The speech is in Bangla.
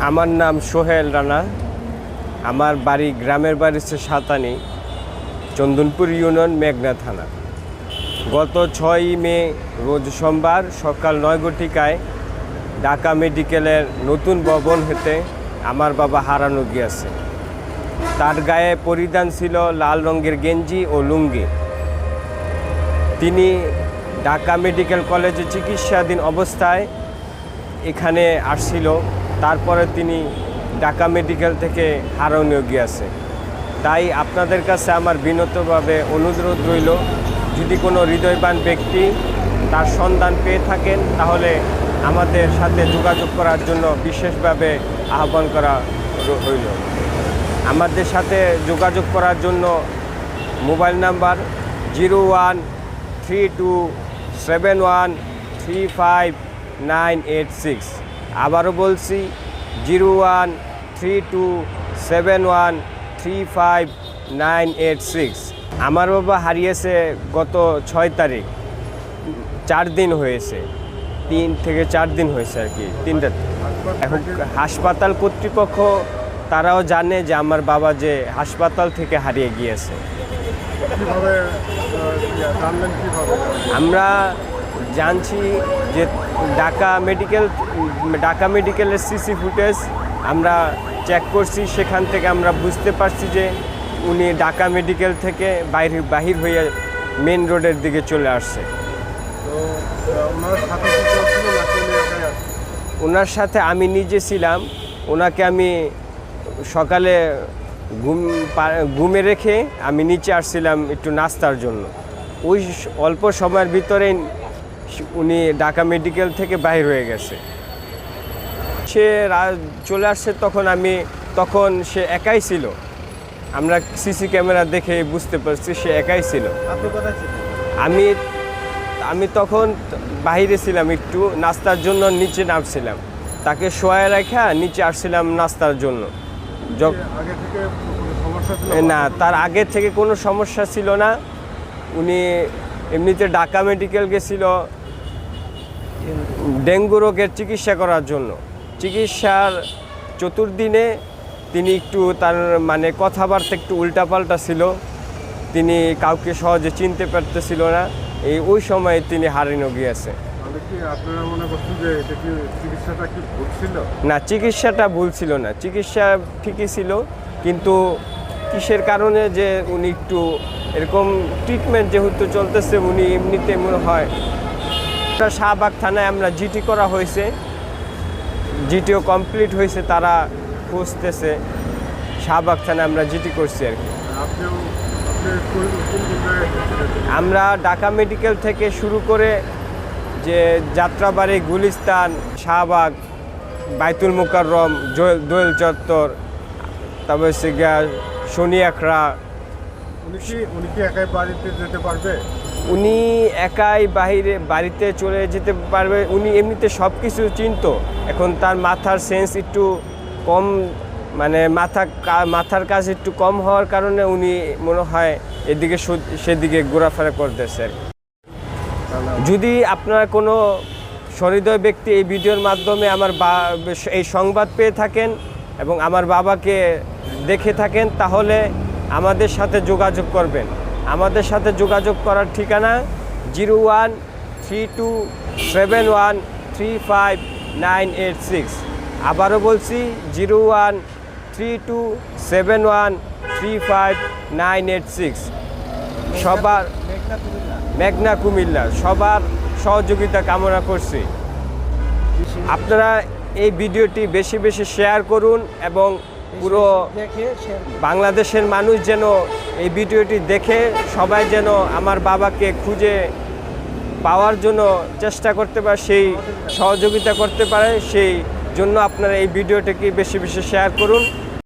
আমার নাম সোহেল রানা। আমার বাড়ি গ্রামের বাড়ি হচ্ছে সাতানি, চন্দনপুর ইউনিয়ন, মেঘনা থানা। গত 6 মে রোজ সোমবার সকাল 9 ঘটিকায় ঢাকা মেডিকেলের নতুন ভবন হতে আমার বাবা হারানো গিয়েছে। তার গায়ে পরিধান ছিল লাল রঙের গেঞ্জি ও লুঙ্গি। তিনি ঢাকা মেডিকেল কলেজে চিকিৎসাধীন অবস্থায় এখানে আসছিল। তারপরে তিনি ঢাকা মেডিকেল থেকে হারানো গিয়েছে। তাই আপনাদের কাছে আমার বিনীতভাবে অনুরোধ রইল, যদি কোনো হৃদয়বান ব্যক্তি তার সন্ধান পেয়ে থাকেন তাহলে আমাদের সাথে যোগাযোগ করার জন্য বিশেষভাবে আহ্বান করা হইল। আমাদের সাথে যোগাযোগ করার জন্য মোবাইল নাম্বার 0132713596। আবারও বলছি 0132713596। আমার বাবা হারিয়েছে গত 6 তারিখ, 4 দিন হয়েছে, 3 থেকে 4 দিন হয়েছে আর কি, 3টা। এখন হাসপাতাল কর্তৃপক্ষ তারাও জানে যে আমার বাবা যে হাসপাতাল থেকে হারিয়ে গিয়েছে। আমরা জানছি যে ঢাকা মেডিকেলের সিসি ফুটেজ আমরা চেক করছি, সেখান থেকে আমরা বুঝতে পারছি যে উনি ঢাকা মেডিকেল থেকে বাহির হয়ে মেন রোডের দিকে চলে আসছে। ওনার সাথে আমি নিজে ছিলাম। ওনাকে আমি সকালে ঘুমে রেখে আমি নিচে আসছিলাম একটু নাস্তার জন্য। ওই অল্প সময়ের ভিতরে উনি ঢাকা মেডিকেল থেকে বাহির হয়ে গেছে। সে চলে আসছে তখন সে একাই ছিল। আমরা সিসি ক্যামেরা দেখে বুঝতে পারছি সে একাই ছিল। আমি তখন বাইরে ছিলাম, একটু নাস্তার জন্য নিচে নামছিলাম। তাকে শোয়ায় রাখা নিচে আসছিলাম নাস্তার জন্য। না, তার আগে থেকে কোনো সমস্যা ছিল না। উনি এমনিতে ঢাকা মেডিকেল গেছিল ডেঙ্গু রোগের চিকিৎসা করার জন্য। চিকিৎসার 4 দিনে তিনি একটু তার কথাবার্তা একটু উল্টাপাল্টা ছিল। তিনি কাউকে সহজে চিনতে পারতেছিল না। ওই সময় তিনি হারানো গিয়েছে। না, চিকিৎসাটা ভুল ছিল না, চিকিৎসা ঠিকই ছিল। কিন্তু কিসের কারণে যে উনি একটু এরকম ট্রিটমেন্ট যেহেতু চলতেছে, উনি এমনিতে মনে হয় শাহবাগ থানায় আমরা জিটি করা হয়েছে, জিটিও কমপ্লিট হয়েছে, তারা খুঁজতেছে। শাহবাগ থানায় আমরা জিটি করছি আর কি। আমরা ঢাকা মেডিকেল থেকে শুরু করে যে যাত্রাবাড়ি, গুলিস্তান, শাহবাগ, বাইতুল মোকাররম, দোয়েল চত্বর, তারপর হচ্ছে শনিয়াখড়া। উনি কি একাই বাড়িতে যেতে পারবে? উনি একাই বাড়িতে চলে যেতে পারবে। উনি এমনিতে সব কিছু চিনত। এখন তার মাথার সেন্স একটু কম, মাথার কাজ একটু কম হওয়ার কারণে উনি মনে হয় এদিকে সেদিকে ঘোরাফেরা করতেছে। যদি আপনারা কোনো সহৃদয় ব্যক্তি এই ভিডিওর মাধ্যমে এই সংবাদ পেয়ে থাকেন এবং আমার বাবাকে দেখে থাকেন তাহলে আমাদের সাথে যোগাযোগ করবেন। আমাদের সাথে যোগাযোগ করার ঠিকানা 0132713596। আবারও বলছি 0132713596। সবার মেঘনা কুমিল্লা সবার সহযোগিতা কামনা করছি। আপনারা এই ভিডিওটি বেশি বেশি শেয়ার করুন এবং পুরো বাংলাদেশের মানুষ যেন এই ভিডিওটি দেখে সবাই যেন আমার বাবাকে খুঁজে পাওয়ার জন্য চেষ্টা করতে পারে, সেই সহযোগিতা করতে পারে। সেই জন্য আপনারা এই ভিডিওটিকে বেশি বেশি শেয়ার করুন।